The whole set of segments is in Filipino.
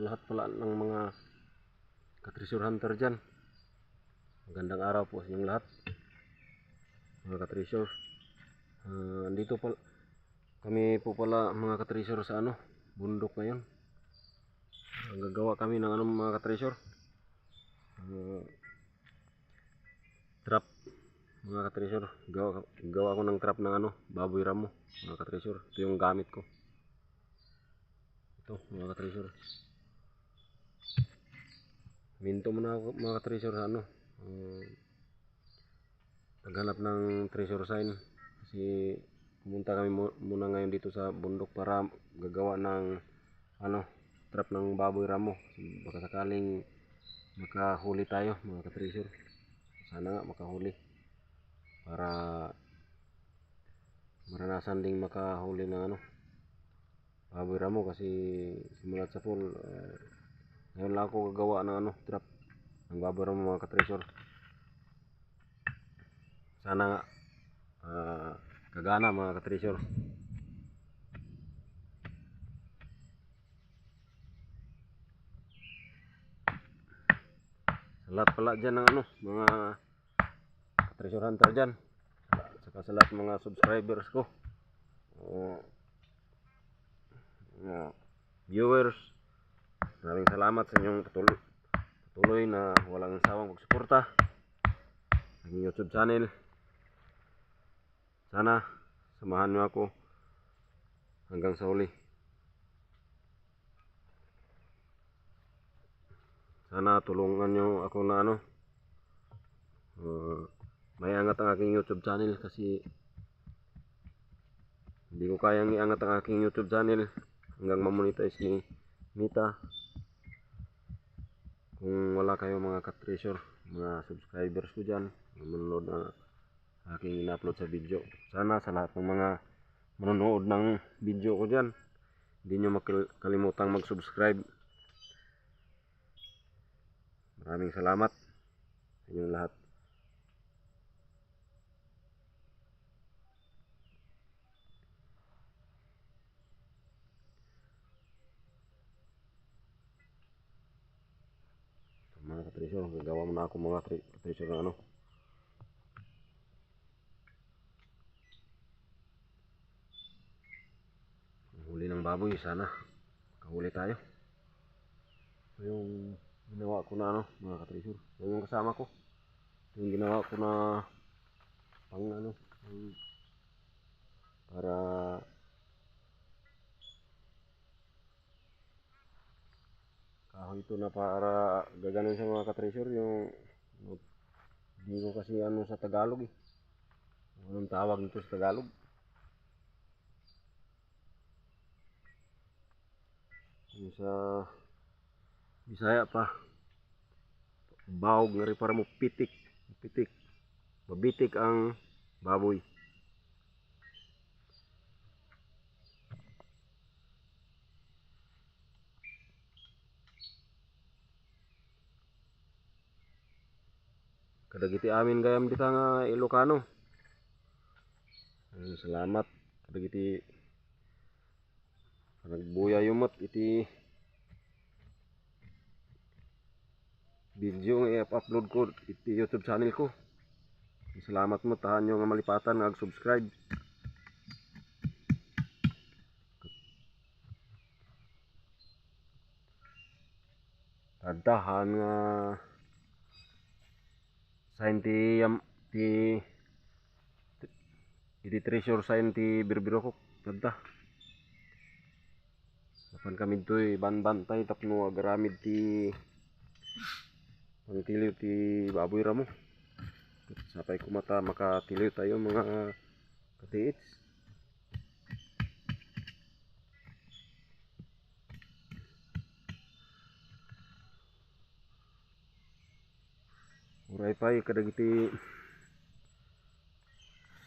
lahat pala ng mga ka-treasure hunter dyan. Magandang araw po sa inyong lahat, mga ka-treasure. Andito pala kami po pala mga ka-treasure sa bundok ngayon. Gagawa kami ng mga ka-treasure, trap, mga ka-treasure. Gawa ko ng trap ng baboy ramo, mga ka-treasure. Ito yung gamit ko. Ito, mga ka-treasure. Minto muna ako, mga ka-treasure, sa naghanap ng treasure sign, kasi pumunta kami muna ngayon dito sa bundok para gagawa ng trap ng baboy ramo. Baka sakaling makahuli tayo, mga ka-treasure. Sana nga makahuli, para maranasan ding makahuli ng baboy ramo. Kasi simulat sa pool, ngayon lang ako gagawa ng trap ng baboy ramo, mga ka-treasure. Sana nga kagana, mga ka-treasure. Sa lahat pala dyan ng mga ka-treasure hunter dyan, saka sa lahat mga subscribers ko, viewers, maraming salamat sa inyong patuloy na walang sawang pagsuporta sa aking YouTube channel. Sana samahan nyo ako hanggang sa huli. Sana tulungan nyo ako na may angat ang aking YouTube channel, kasi hindi ko kayang iangat ang aking YouTube channel hanggang mamonetize ni Mita kung wala kayo, mga ka-treasure, mga subscribers ko dyan na manonood na aking in-upload sa video. Sana sa lahat ng mga manonood ng video ko dyan, hindi nyo makalimutang mag-subscribe. Maraming salamat sa inyong lahat. Mga ka-treasure, gagawa muna ako, mga ka-treasure, ng huli ng baboy. Sana kahuli tayo. So yung ginawa ko na mga ka-treasure, yung kasama ko, yung ginawa ko na pang para kahoy ito na para gaganon sa mga ka-treasure. Yung hindi ko kasi sa Tagalog anong tawag nito sa Tagalog. Yung sa Bisaya pa, bahog na rin, para mo pitik, mabitik ang baboy. Kadagiti amin gayam dita nga Ilocano. Salamat kadagiti nagbuya yumot iti video nga i-upload ko iti YouTube channel ko. Salamat mo, tahan nyo nga malipatan nga subscribe. Tadahan nga sign iti treasure sign ti birbiro ko. Tadda napan kami doy banbantay tapno agaramid ti pangtiliw ti baboy ramo. Sapay kumata makatiliw tayo, mga katiits. Uray pay kadagiti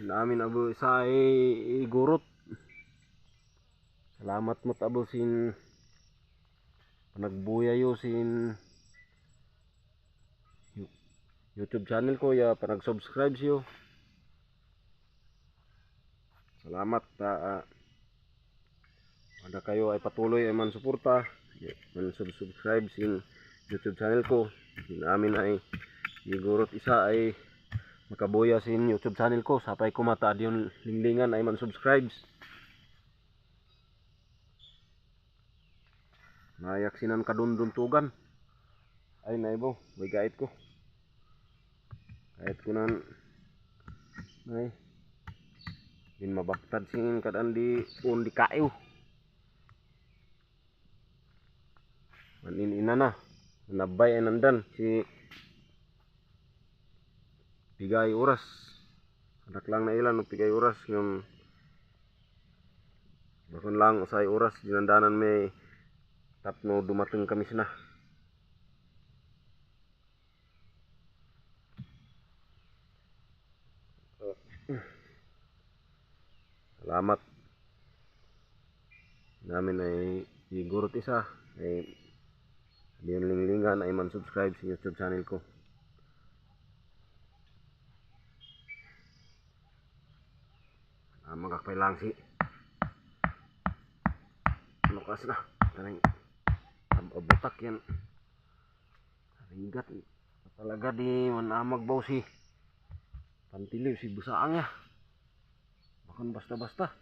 namin abo sa igurot. Salamat mo abo sin panagbuyayo sin YouTube channel ko ya, panag-subscribe siyo. Salamat. Ada kayo ay patuloy ay man suporta subscribe sa YouTube channel ko. Namin ay siguro isa ay makabuya sa YouTube channel ko. Sapay ko mataad yung linglingan ay man-subscribes. Nayak sinan kadunduntugan. Ay naibo, may gait ko. Kahit ko nan ay din mabaktad singin kadan di un di kayo. Manin ina na. Nabay ay nandan si pigay oras. Anak lang na ilan pigay oras ng bakon lang usay oras dinandanan may tapno dumating kami sina. Salamat namin ay siguro isa ay yung linglingan ay man-subscribe sa YouTube channel ko. Magkakpay lang si ano kasi na tanay abutak yan rigat talaga di manamag baw si pantiliw si busaang ya bakon basta-basta.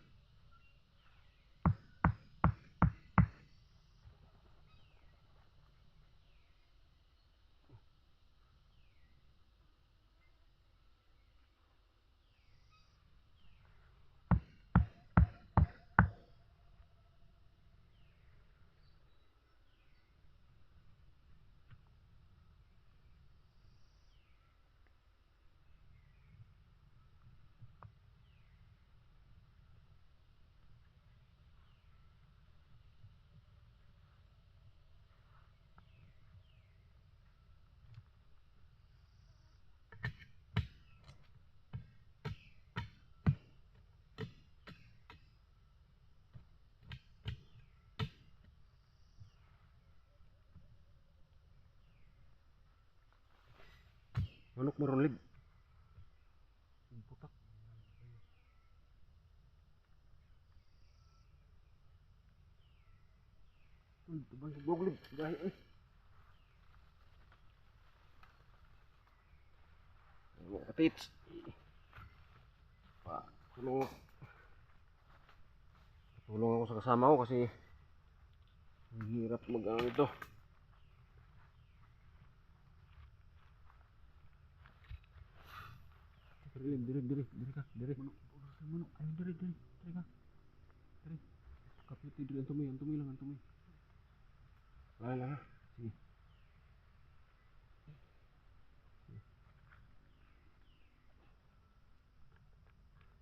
Manok marulig putak tubang goglib gahi kapits pa tulong ako sa kasama ko kasi hirap mag-ano ito. Diri ka manok ayo diri ka diri kaputi diri antumay lang lah sige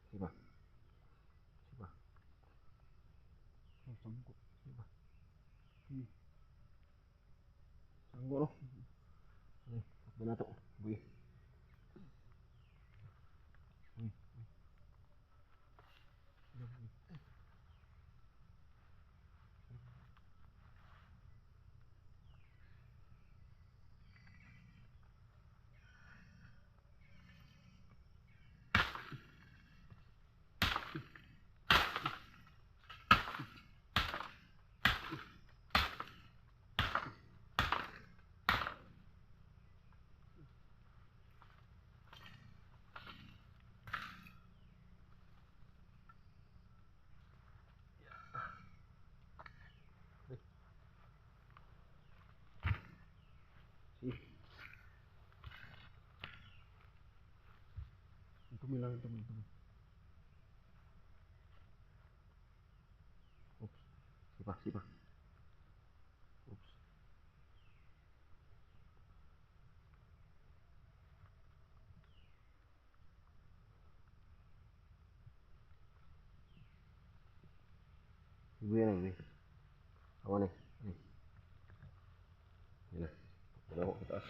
siapa sanggup siapa sanggup loh benato buih Tumi. Oops. Siapa. Oops. Ibu yang ini. Apa nih? Ini. Bawa ke atas.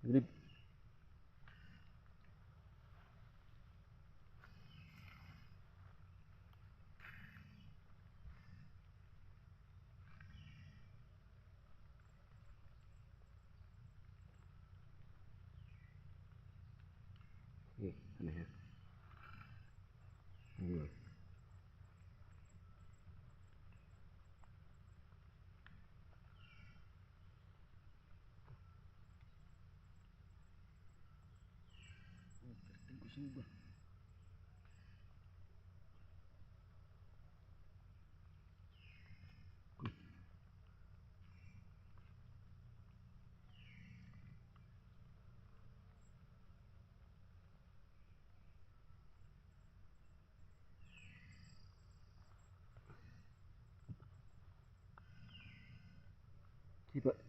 Gilid. Ano yan? Ayun. Tingko suga.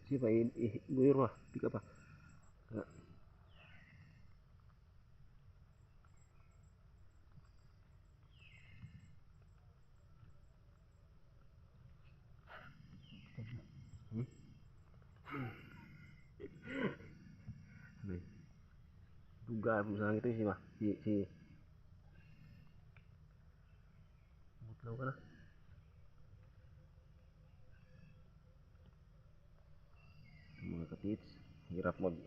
Siapa buyur wah, pika pa. Duga misalnya itu sih mah si mutlaw ka na. Mga katits, hirap mag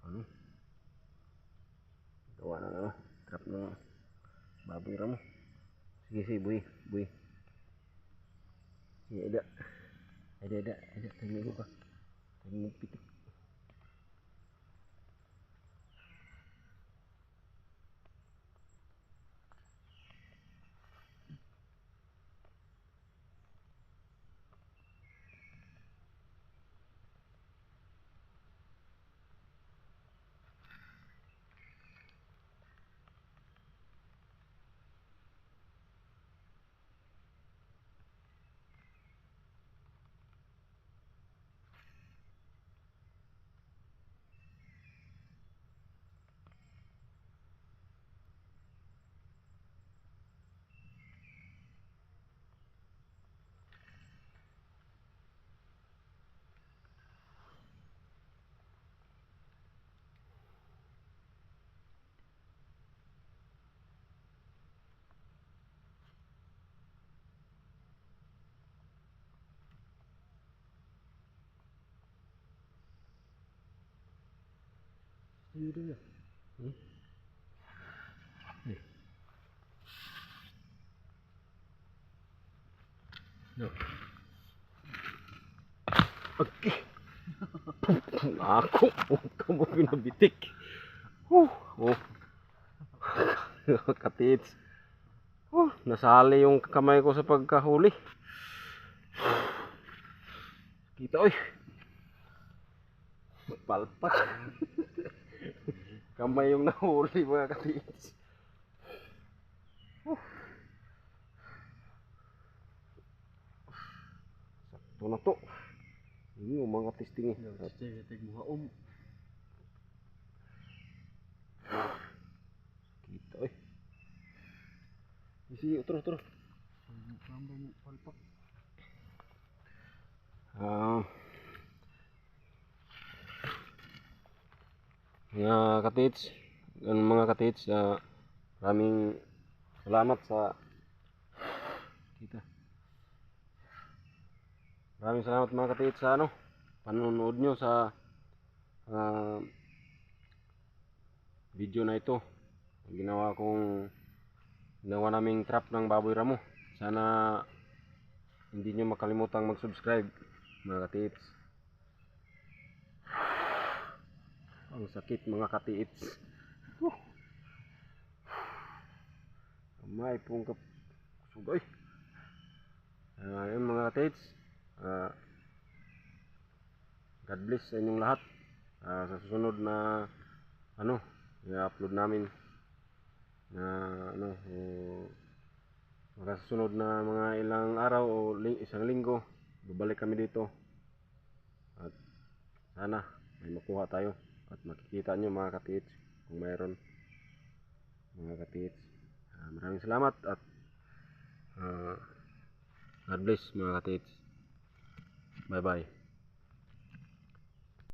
ano, gawa ng ano, trap ng baboy ramo. Sige sige buy, buy. Sige ada, tingin ko ka. Tingin pitik. Sige din ya. No. Okay. Ako, kamu pinabitik. Oh. Katits. Nasali yung kamay ko sa pagkahuli. Kita oy. Palpak. Kamay yung nahuli mga katits. Sakto na to. Ini yung mga testing eh. Testing mga Kita oy. Isi terus. palpak. Mga katits, maraming salamat sa kita. Maraming salamat mga katits sa panonood nyo sa video na ito. Ginawa naming trap ng baboy ramo. Sana hindi nyo makalimutang mag-subscribe mga katits. Ang sakit mga katits. May pong sugay. Ayun mga katits. God bless sa inyong lahat. Sa susunod na i-upload namin na makasunod na mga ilang araw o isang linggo, babalik kami dito. At sana may makuha tayo at makikita nyo mga katits kung mayroon mga katits. Maraming salamat at God bless mga katits. Bye bye.